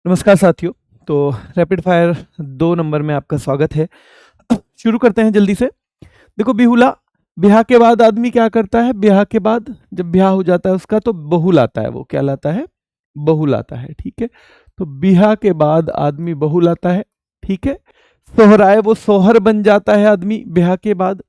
नमस्कार साथियों। तो रैपिड फायर 2 नंबर में आपका स्वागत है। शुरू करते हैं जल्दी से। देखो बिहुला, ब्याह के बाद आदमी क्या करता है? ब्याह के बाद जब ब्याह हो जाता है उसका तो बहू लाता है। वो क्या लाता है? बहू लाता है। ठीक है, तो ब्याह के बाद आदमी बहू लाता है। ठीक है, सोहराए वो सोहर बन जाता है आदमी ब्याह के बाद।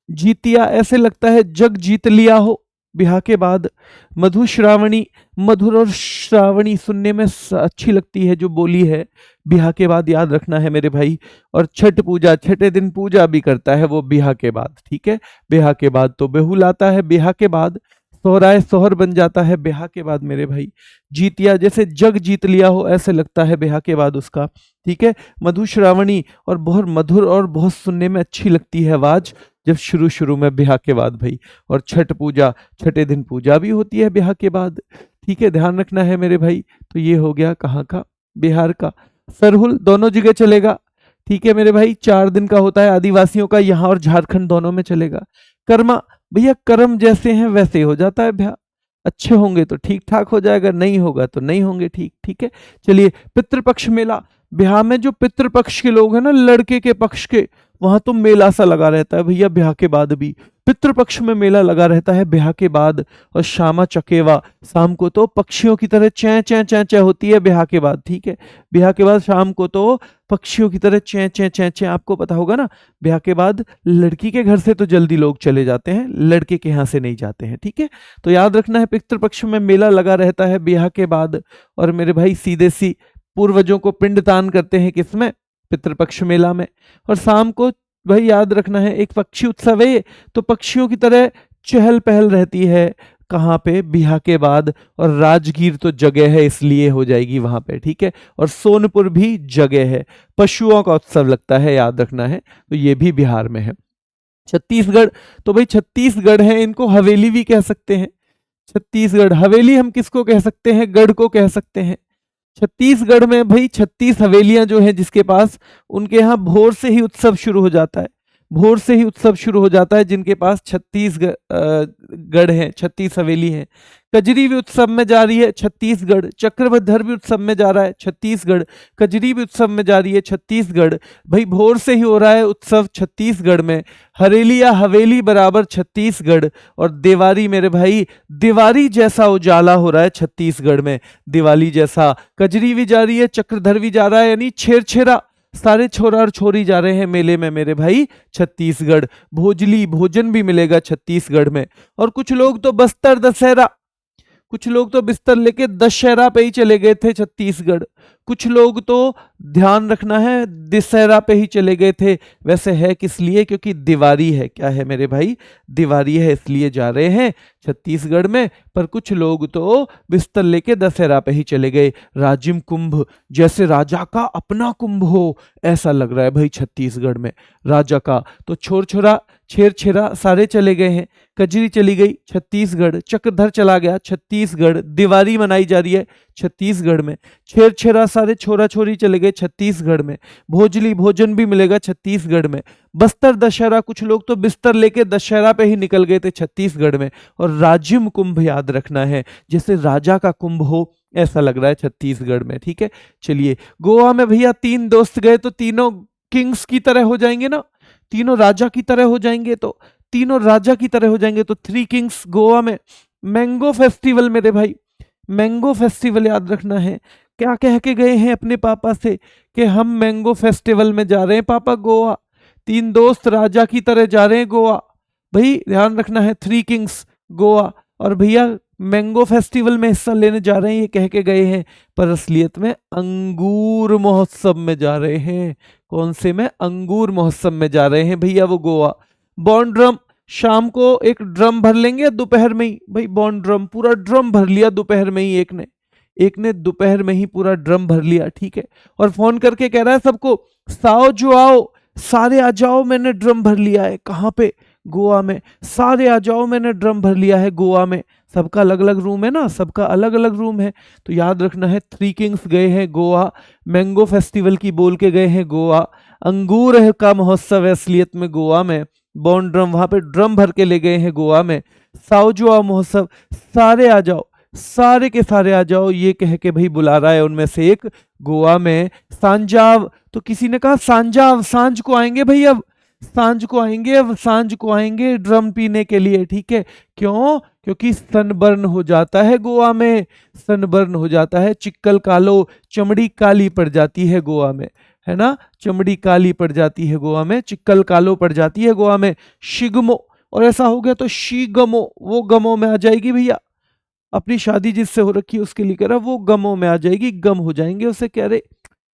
जीतिया ऐसे लगता है जग जीत लिया हो ब्याह के बाद। मधुश्रावणी, मधुर और श्रावणी सुनने में अच्छी लगती है जो बोली है, ब्याह के बाद याद रखना है मेरे भाई। और छठ पूजा, छठे दिन पूजा भी करता है वो ब्याह के बाद। ठीक है, ब्याह के बाद तो बहू लाता है ब्याह के बाद। सोहराए सोहर बन जाता है ब्याह के बाद मेरे भाई। जीतिया जैसे जग जीत लिया हो ऐसे लगता है ब्याह के बाद उसका। ठीक है, मधुश्रावणी और बहुत मधुर और बहुत सुनने में अच्छी लगती है आवाज जब शुरू शुरू में ब्याह के बाद भाई। और छठ पूजा, छठे दिन पूजा भी होती है ब्याह के बाद। ठीक है, ध्यान रखना है मेरे भाई। तो ये हो गया कहाँ का? बिहार का। सरहुल दोनों जगह चलेगा। ठीक है मेरे भाई, 4 दिन का होता है आदिवासियों का, यहाँ और झारखंड दोनों में चलेगा। कर्मा, भैया कर्म जैसे हैं वैसे हो जाता है ब्याह। अच्छे होंगे तो ठीक ठाक हो जाएगा, नहीं होगा तो नहीं होंगे ठीक। ठीक है, चलिए। पितृपक्ष मेला, ब्याह में जो पितृपक्ष के लोग हैं ना, लड़के के पक्ष के, वहां तो मेला सा लगा रहता है भैया ब्याह के बाद भी। पितृपक्ष में मेला लगा रहता है ब्याह के बाद। और शामा चकेवा, शाम को तो पक्षियों की तरह चैं चैं चैं चैं होती है ब्याह के बाद। ठीक है, ब्याह के बाद शाम को तो पक्षियों की तरह चैं चैं चैं चैं। आपको पता होगा ना, ब्याह के बाद लड़की के घर से तो जल्दी लोग चले जाते हैं, लड़के के यहाँ से नहीं जाते हैं। ठीक है, तो याद रखना है पितृपक्ष में मेला लगा रहता है ब्याह के बाद। और मेरे भाई सीधे सी पूर्वजों को पिंडदान करते हैं किसमें? पितृपक्ष मेला में। और शाम को भाई याद रखना है एक पक्षी उत्सव है, तो पक्षियों की तरह चहल पहल रहती है। कहाँ पे? ब्याह के बाद। और राजगीर तो जगह है इसलिए हो जाएगी वहां पे। ठीक है, और सोनपुर भी जगह है। पशुओं का उत्सव लगता है, याद रखना है। तो ये भी बिहार में है। छत्तीसगढ़, तो भाई छत्तीसगढ़ है, इनको हवेली भी कह सकते हैं। छत्तीसगढ़ हवेली हम किसको कह सकते हैं? गढ़ को कह सकते हैं। छत्तीसगढ़ में भाई 36 हवेलियां जो हैं जिसके पास, उनके यहाँ भोर से ही उत्सव शुरू हो जाता है। भोर से ही उत्सव शुरू हो जाता है जिनके पास 36 गढ़ हैं, 36 हवेली हैं। कजरी भी उत्सव में जा रही है छत्तीसगढ़। चक्रधर भी उत्सव में जा रहा है छत्तीसगढ़। कजरी भी उत्सव में जा रही है छत्तीसगढ़। भाई भोर से ही हो रहा है उत्सव छत्तीसगढ़ में। हरेली या हवेली बराबर छत्तीसगढ़। और देवारी मेरे भाई, दिवारी जैसा उजाला हो रहा है छत्तीसगढ़ में, दिवाली जैसा। कजरी भी जा रही है, चक्रधर भी जा रहा है, यानी छेरछेरा सारे छोरा और छोरी जा रहे हैं मेले में मेरे भाई छत्तीसगढ़। भोजली भोजन भी मिलेगा छत्तीसगढ़ में। और कुछ लोग तो बस्तर दशहरा, कुछ लोग तो बिस्तर लेके दशहरा पे ही चले गए थे छत्तीसगढ़। कुछ लोग तो ध्यान रखना है दशहरा पे ही चले गए थे। वैसे है किस लिए? क्योंकि दिवाली है। क्या है मेरे भाई? दिवाली है, इसलिए जा रहे हैं छत्तीसगढ़ में। पर कुछ लोग तो बिस्तर लेके दशहरा पे ही चले गए। राजिम कुंभ, जैसे राजा का अपना कुंभ हो ऐसा लग रहा है भाई छत्तीसगढ़ में राजा का। तो छोर छोरा छेर छेरा सारे चले गए हैं। कजरी चली गई छत्तीसगढ़, चक्रधर चला गया छत्तीसगढ़, दिवाली मनाई जा रही है छत्तीसगढ़ में। छेर छेरा सारे छोरा छोरी चले गए छत्तीसगढ़ में। भोजली भोजन भी मिलेगा छत्तीसगढ़ में। बस्तर दशहरा, कुछ लोग तो बिस्तर लेके दशहरा पे ही निकल गए थे छत्तीसगढ़ में। और राजिम कुंभ याद रखना है, जैसे राजा का कुंभ हो ऐसा लग रहा है छत्तीसगढ़ में। ठीक है, चलिए। गोवा में भैया 3 दोस्त गए तो तीनों किंग्स की तरह हो जाएंगे ना, तीनों राजा की तरह हो जाएंगे। तो तीनों राजा की तरह हो जाएंगे तो 3 किंग्स गोवा में। मैंगो फेस्टिवल मेरे भाई, मैंगो फेस्टिवल याद रखना है। क्या कह के गए हैं अपने पापा से कि हम मैंगो फेस्टिवल में जा रहे हैं पापा गोवा। 3 दोस्त राजा की तरह जा रहे हैं गोवा। भाई ध्यान रखना है, 3 किंग्स गोवा। और भैया मैंगो फेस्टिवल में हिस्सा लेने जा रहे हैं ये कह के गए हैं, पर असलियत में अंगूर महोत्सव में जा रहे हैं। कौन से में? अंगूर महोत्सव में जा रहे हैं भैया वो गोवा। बॉन्ड ड्रम, शाम को एक ड्रम भर लेंगे दोपहर में ही। भाई बॉन्ड ड्रम, पूरा ड्रम भर लिया दोपहर में ही एक ने दोपहर में ही पूरा ड्रम भर लिया। ठीक है, और फोन करके कह रहा है सबको, साओ जो आओ, सारे आ जाओ, मैंने ड्रम भर लिया है। कहाँ पे? गोवा में। सारे आ जाओ, मैंने ड्रम भर लिया है गोवा में। सबका अलग अलग रूम है ना, सबका अलग अलग रूम है। तो याद रखना है 3 किंग्स गए हैं गोवा, मैंगो फेस्टिवल की बोल के गए हैं गोवा। अंगूर का महोत्सव है असलियत में गोवा में। बॉन्ड ड्रम, वहां पे ड्रम भर के ले गए हैं गोवा में। साउजुआ महोत्सव, सारे आ जाओ, सारे के सारे आ जाओ, ये कह के भाई बुला रहा है उनमें से एक गोवा में सांजाव। तो किसी ने कहा सांजाव, सांझ को आएंगे भाई, अब सांझ को आएंगे, अब सांझ को आएंगे ड्रम पीने के लिए, ठीक है। क्यों? क्योंकि सनबर्न हो जाता है गोवा में, सनबर्न हो जाता है, चिक्कल कालो, चमड़ी काली पड़ जाती है गोवा में, है ना, चमड़ी काली पड़ जाती है गोवा में, चिक्कल कालो पड़ जाती है गोवा में। शिगमो, और ऐसा हो गया तो शीगमो, वो गमो में आ जाएगी भैया, अपनी शादी जिससे हो रखी है उसके लिए कह रहा, वो गमों में आ जाएगी, गम हो जाएंगे उसे, कह रहे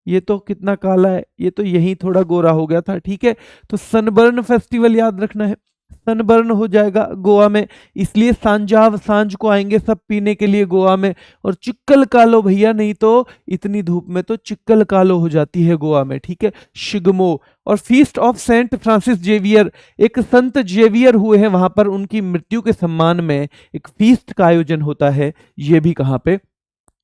ये तो कितना काला है, ये तो यही थोड़ा गोरा हो गया था, ठीक है। तो सनबर्न फेस्टिवल याद रखना है, सनबर्न हो जाएगा गोवा में, इसलिए सांजाव, सांझ को आएंगे सब पीने के लिए गोवा में। और चिक्कल कालो भैया, नहीं तो इतनी धूप में तो चिक्कल कालो हो जाती है गोवा में, ठीक है। शिगमो। और feast of Saint Francis Xavier, एक संत जेवियर हुए हैं वहां पर, उनकी मृत्यु के सम्मान में एक फीस्ट का आयोजन होता है, ये भी कहाँ पे,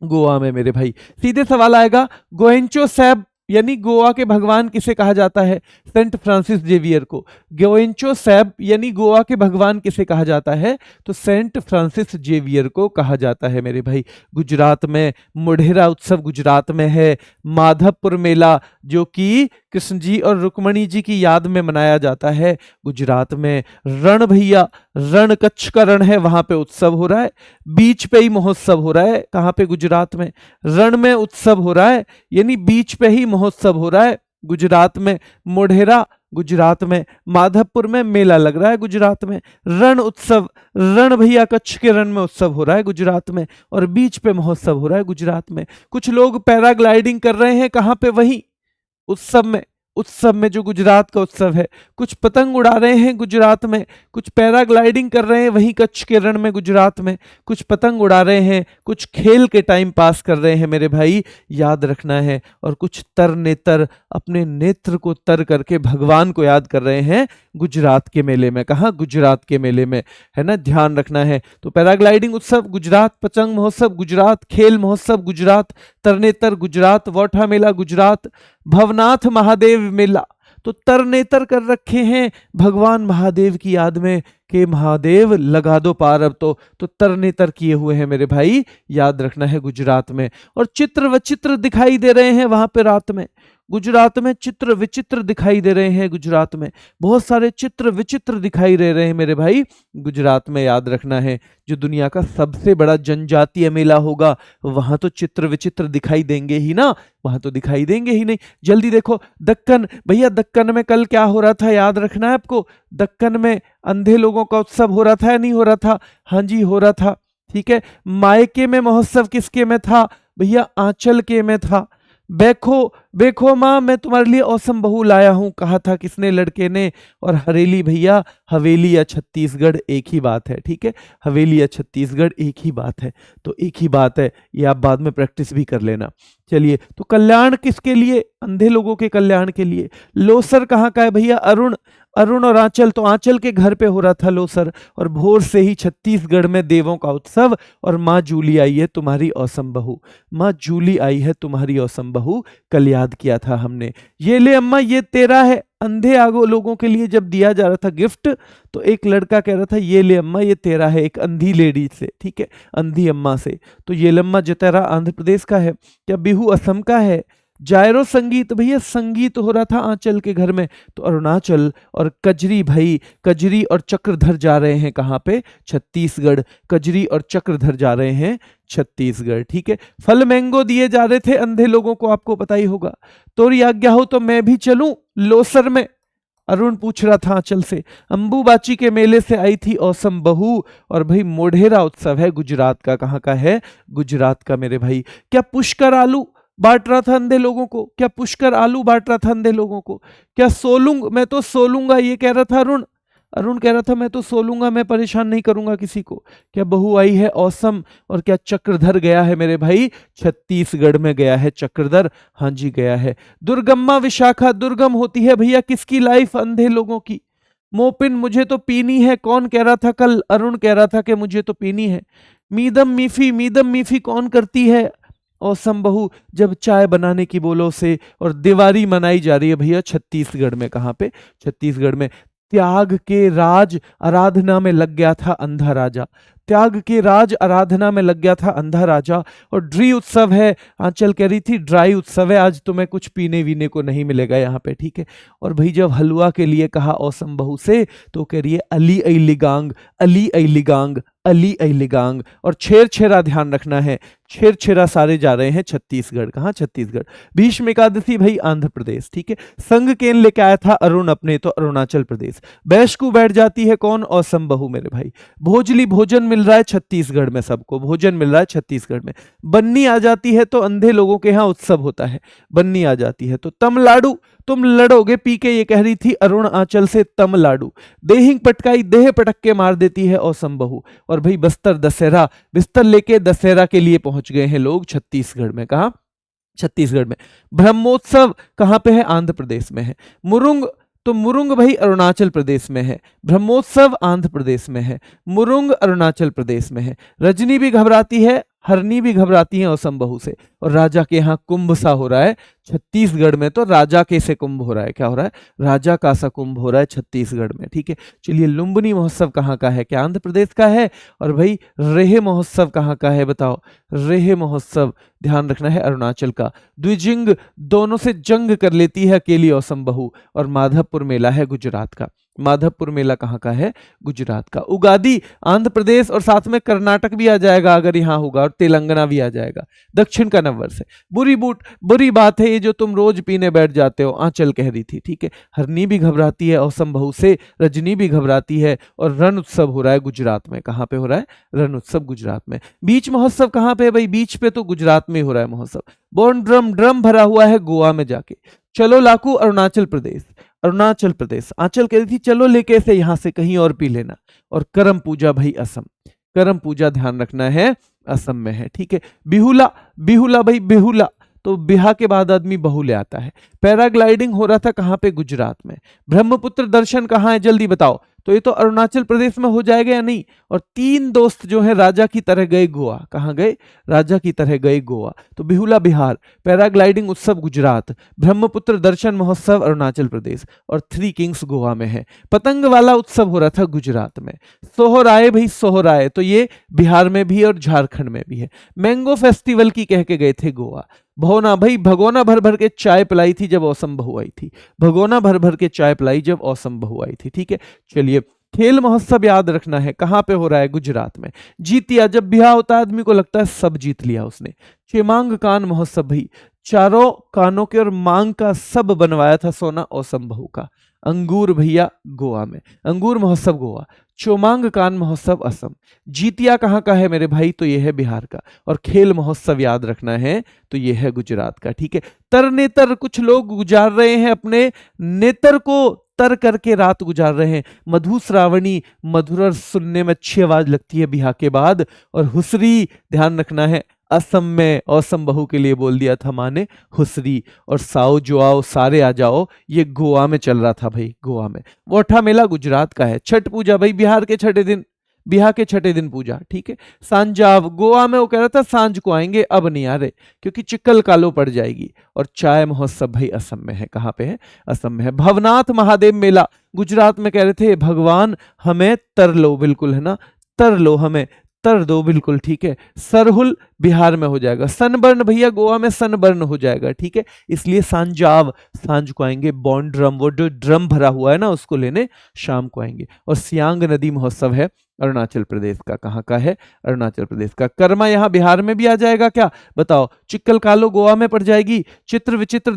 गोवा में मेरे भाई। सीधे सवाल आएगा, गोएंचो सैब यानी गोवा के भगवान किसे कहा जाता है? सेंट फ्रांसिस जेवियर को। गोएंचो सैब यानी गोवा के भगवान किसे कहा जाता है? तो सेंट फ्रांसिस जेवियर को कहा जाता है मेरे भाई। गुजरात में मोढेरा उत्सव गुजरात में है, माधवपुर मेला जो कि कृष्ण जी और रुक्मणी जी की याद में मनाया जाता है गुजरात में। रण भैया, रण कच्छ का रण है, वहां पे उत्सव हो रहा है, बीच पे ही महोत्सव हो रहा है, कहां पे? गुजरात में। रण में उत्सव हो रहा है यानी बीच पे ही महोत्सव हो रहा है गुजरात में। मोढेरा गुजरात में, माधवपुर में मेला लग रहा है गुजरात में। रण उत्सव, रण भैया कच्छ के रण में उत्सव हो रहा है गुजरात में, और बीच पे महोत्सव हो रहा है गुजरात में। कुछ लोग पैराग्लाइडिंग कर रहे हैं, कहां पे? वहीं उत्सव में, उत्सव में जो गुजरात का उत्सव है। कुछ पतंग उड़ा रहे हैं गुजरात में, कुछ पैराग्लाइडिंग कर रहे हैं वहीं कच्छ के रण में गुजरात में, कुछ पतंग उड़ा रहे हैं, कुछ खेल के टाइम पास कर रहे हैं मेरे भाई, याद रखना है। और कुछ तर नेतर, अपने नेत्र को तर करके भगवान को याद कर रहे हैं गुजरात के मेले में। कहा? गुजरात के मेले में, है ना, ध्यान रखना है। तो पैराग्लाइडिंग उत्सव गुजरात, पतंग महोत्सव गुजरात, खेल महोत्सव गुजरात, तरनेतर गुजरात, वोठा मेला गुजरात, भवनाथ महादेव मेला। तो तरनेतर कर रखे हैं भगवान महादेव की याद में कि महादेव लगा दो पार अब तो तरनेतर किए हुए हैं मेरे भाई, याद रखना है गुजरात में। और चित्र विचित्र दिखाई दे रहे हैं वहां पे रात में, गुजरात में चित्र विचित्र दिखाई दे रहे हैं गुजरात में, बहुत सारे चित्र विचित्र दिखाई दे रहे हैं मेरे भाई गुजरात में, याद रखना है। जो दुनिया का सबसे बड़ा जनजातीय मेला होगा वहां तो चित्र विचित्र दिखाई देंगे ही ना, वहां तो दिखाई देंगे ही नहीं। जल्दी देखो, दक्कन भैया, दक्कन में कल क्या हो रहा था याद रखना है आपको। दक्कन में अंधे लोगों का उत्सव हो रहा था या नहीं हो रहा था? हाँ जी, हो रहा था, ठीक है। मायके में महोत्सव किसके में था भैया? आंचल के में था। देखो देखो माँ, मैं तुम्हारे लिए औसम बहू लाया हूं, कहा था किसने? लड़के ने। और हरेली भैया, हवेली या छत्तीसगढ़ एक ही बात है, ठीक है, हवेली या छत्तीसगढ़ एक ही बात है, तो एक ही बात है, ये आप बाद में प्रैक्टिस भी कर लेना। चलिए, तो कल्याण किसके लिए? अंधे लोगों के कल्याण के लिए। लोसर कहाँ का है भैया? अरुण, अरुण और आंचल, तो आंचल के घर पे हो रहा था लोसर। और भोर से ही छत्तीसगढ़ में देवों का उत्सव, और माँ जूली आई है तुम्हारी औसम बहू, माँ जूली आई है तुम्हारी औसम बहू, कल याद किया था हमने। ये ले अम्मा, ये तेरा है। अंधे आगो लोगों के लिए जब दिया जा रहा था गिफ्ट, तो एक लड़का कह रहा था ये ले अम्मा, ये तेरा है, एक अंधी लेडी से, ठीक है, अंधी अम्मा से। तो ये लम्मा जतेरा आंध्र प्रदेश का है, क्या बिहू असम का है? जायरो संगीत भैया, संगीत हो रहा था आंचल के घर में, तो अरुणाचल। और कजरी भाई, कजरी और चक्रधर जा रहे हैं कहाँ पे? छत्तीसगढ़। कजरी और चक्रधर जा रहे हैं छत्तीसगढ़, ठीक है। फल मैंगो दिए जा रहे थे अंधे लोगों को, आपको पता ही होगा। तोरी आज्ञा हो तो मैं भी चलूं लोसर में, अरुण पूछ रहा था आंचल से। अंबुबाची के मेले से आई थी औसम बहू। और भाई मोढेरा उत्सव है गुजरात का, कहाँ का है? गुजरात का मेरे भाई। क्या पुष्कर आलू बांट रहा था अंधे लोगों को? क्या पुष्कर आलू बांट रहा था अंधे लोगों को? क्या सोलूंग, मैं तो सोलूंगा, ये कह रहा था अरुण। अरुण कह रहा था मैं तो सोलूंगा, मैं परेशान नहीं करूंगा किसी को। क्या बहू आई है औसम? और क्या चक्रधर गया है मेरे भाई? छत्तीसगढ़ में गया है चक्रधर, हाँ जी गया है। दुर्गम्मा विशाखा, दुर्गम होती है भैया किसकी लाइफ? अंधे लोगों की। मोपिन, मुझे तो पीनी है, कौन कह रहा था कल? अरुण कह रहा था कि मुझे तो पीनी है। मीदम मीफी, मीदम मीफी कौन करती है? औसम बहू, जब चाय बनाने की बोलो से। और दिवाली मनाई जा रही है भैया छत्तीसगढ़ में, कहाँ पे? छत्तीसगढ़ में। त्याग के राज आराधना में लग गया था अंधा राजा, त्याग के राज आराधना में लग गया था अंधा राजा। और ड्री उत्सव है, आंचल कह रही थी ड्राई उत्सव है, आज तुम्हें कुछ पीने वीने को नहीं मिलेगा यहाँ पे, ठीक है। और भाई जब हलवा के लिए कहा औसम बहू से तो कह रही है अली अलीगांग, अली अलीगांग, अली अलीगांग। और छेरा ध्यान रखना है, छेरा सारे जा रहे हैं छत्तीसगढ़। कहाँ? छत्तीसगढ़। भीष्म एकादशी भाई आंध्र प्रदेश, ठीक है। संग केन लेके आया था अरुण अपने, तो अरुणाचल प्रदेश। बैशकू बैठ जाती है कौन? औसम बहू मेरे भाई। भोजली भोजन मिल रहा है छत्तीसगढ़ में, सबको भोजन मिल रहा है छत्तीसगढ़ में। बन्नी आ जाती है तो अंधे लोगों के यहाँ उत्सव होता है, बन्नी आ जाती है। तो तमलाडू, तुम लड़ोगे पी के, ये कह रही थी अरुण आंचल से तमलाडू। देहिंग पटकाई, देह पटक के मार देती है औसम बहू। और भाई बस्तर दशहरा, बिस्तर लेके दशहरा के लिए पहुंच गए हैं लोग छत्तीसगढ़ में। कहा? छत्तीसगढ़ में। ब्रह्मोत्सव कहां पे है? आंध्र प्रदेश में है। मुरुंग, तो मुरुंग भाई अरुणाचल प्रदेश में है। ब्रह्मोत्सव आंध्र प्रदेश में है। मुरुंग अरुणाचल प्रदेश में है। रजनी भी घबराती है, हरनी भी घबराती है औसम बहू से। और राजा के यहाँ कुंभ सा हो रहा है छत्तीसगढ़ में, तो राजा के से कुंभ हो रहा है। क्या हो रहा है? राजा का सा कुंभ हो रहा है छत्तीसगढ़ में, ठीक है। चलिए, लुम्बिनी महोत्सव कहाँ का है? क्या आंध्र प्रदेश का है? और भाई रेह महोत्सव कहाँ का है बताओ? रेह महोत्सव ध्यान रखना है अरुणाचल का। द्विजिंग, दोनों से जंग कर लेती है अकेली औसम बहू। और माधवपुर मेला है गुजरात का। माधवपुर मेला कहाँ का है? गुजरात का। उगादी आंध्र प्रदेश और साथ में कर्नाटक भी आ जाएगा अगर यहाँ होगा, और तेलंगाना भी आ जाएगा। दक्षिण का नववर्ष है। बुरी बात है ये जो तुम रोज पीने बैठ जाते हो, आंचल कह रही थी, ठीक है। हरनी भी घबराती है औसम बहू से, रजनी भी घबराती है। और रण उत्सव हो रहा है गुजरात में। कहाँ पे हो रहा है? रण उत्सव गुजरात में। बीच महोत्सव कहाँ पे है भाई? बीच पे तो गुजरात में हो रहा है महोत्सव। बॉर्न ड्रम, ड्रम भरा हुआ है गोवा में जाके। चलो लाकू अरुणाचल प्रदेश, अरुणाचल प्रदेश। आंचल कह रही थी चलो लेके से यहां से कहीं और पी लेना। और करम पूजा भाई असम, करम पूजा ध्यान रखना है असम में है, ठीक है। बिहुला, बिहुला भाई बिहुला, तो बिहा के बाद आदमी बहू ले आता है। पैराग्लाइडिंग हो रहा था कहाँ पे? गुजरात में। ब्रह्मपुत्र दर्शन कहाँ है जल्दी बताओ? तो ये तो अरुणाचल प्रदेश में हो जाएगा या नहीं? और 3 दोस्त जो है राजा की तरह गए गोवा। कहाँ गए? राजा की तरह गए गोवा। तो बिहुला बिहार, पैराग्लाइडिंग उत्सव गुजरात, ब्रह्मपुत्र दर्शन महोत्सव अरुणाचल प्रदेश, और 3 किंग्स गोवा में है। पतंग वाला उत्सव हो रहा था गुजरात में। सोहराय भाई सोहराय, तो ये बिहार में भी और झारखंड में भी है। मैंगो फेस्टिवल की कह के गए थे गोवा। भगोना भाई, भगोना भर भर के चाय पिलाई थी जब औसम बहू आई थी। भगोना भर भर के चाय पिलाई जब औसम बहू आई थी, ठीक है। चलिए, खेल महोत्सव याद रखना है कहाँ पे हो रहा है? गुजरात में। जीतिया, जब ब्याह होता है आदमी को लगता है सब जीत लिया उसने। चेमांग कान महोत्सव भाई, चारों कानों के और मांग का सब बनवाया था सोना औसम बहू का। अंगूर भैया गोवा में, अंगूर महोत्सव गोवा। चोमांग कान महोत्सव असम। जीतिया कहाँ का है मेरे भाई? तो ये है बिहार का। और खेल महोत्सव याद रखना है तो ये है गुजरात का, ठीक है। तर नेतर, कुछ लोग गुजार रहे हैं अपने नेतर को तर करके रात गुजार रहे हैं। मधु श्रावणी, मधुर सुनने में अच्छी आवाज लगती है बिहा के बाद। और हुसरी ध्यान रखना है असम में, औसम बहू के लिए बोल दिया था माँ ने हुसरी। और साओ जो आओ सारे आ जाओ, ये गोवा में चल रहा था भाई, गोवा में। वोठा मेला गुजरात का है। छठ पूजा भाई बिहार के छठे दिन, बिहार के छठे दिन पूजा, ठीक है। सांजाव गोवा में, वो कह रहा था सांझ को आएंगे, अब नहीं आ रहे क्योंकि चिक्कल कालो पड़ जाएगी। और चाय महोत्सव भाई असम में है। कहाँ पे है? असम में है। भवनाथ महादेव मेला गुजरात में, कह रहे थे भगवान हमें तर लो, बिल्कुल है ना, तर लो हमें, तर दो बिल्कुल, ठीक है। सरहुल बिहार में हो जाएगा। सनबर्न भैया गोवा में सनबर्न हो जाएगा, ठीक है। इसलिए सांजाव, सांझ को आएंगे। बॉन्ड ड्रम, वो जो ड्रम भरा हुआ है ना उसको लेने शाम को आएंगे। और सियांग नदी महोत्सव है अरुणाचल प्रदेश का। कहाँ का है? अरुणाचल प्रदेश का। कर्मा यहाँ बिहार में भी आ जाएगा क्या बताओ? चिक्कल कालो गोवा में पड़ जाएगी। चित्र विचित्र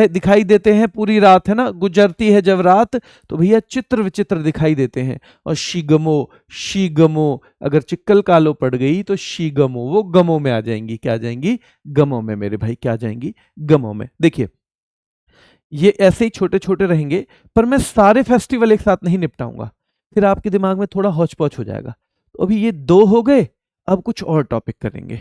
दिखाई देते हैं पूरी रात, है ना, गुजरती है जब रात तो भैया चित्र विचित्र दिखाई देते हैं। और शीगमो, शीगमो, अगर चिक्कल कालो पड़ गई तो शीगमो, वो गमों में आ जाएंगी। क्या आ जाएंगी? गमों में मेरे भाई, क्या आ जाएंगी? गमों में। देखिए, ये ऐसे ही छोटे छोटे रहेंगे, पर मैं सारे फेस्टिवल एक साथ नहीं निपटाऊंगा, फिर आपके दिमाग में थोड़ा हौच पौच हो जाएगा। तो अभी ये 2 हो गए, अब कुछ और टॉपिक करेंगे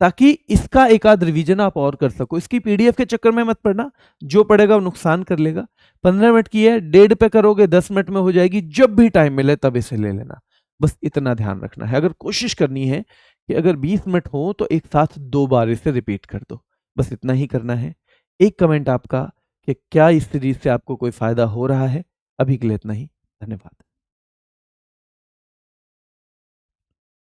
ताकि इसका एक आध रिवीजन आप और कर सको। इसकी पीडीएफ के चक्कर में मत पड़ना, जो पढ़ेगा वो नुकसान कर लेगा। 15 मिनट की है, 1.5 पे करोगे 10 मिनट में हो जाएगी। जब भी टाइम मिले तब इसे ले लेना, बस इतना ध्यान रखना है। अगर कोशिश करनी है कि अगर 20 मिनट हो तो एक साथ 2 बार इसे रिपीट कर दो, बस इतना ही करना है। एक कमेंट आपका कि क्या इस सीरीज से आपको कोई फायदा हो रहा है। अभी के लिए इतना ही, धन्यवाद।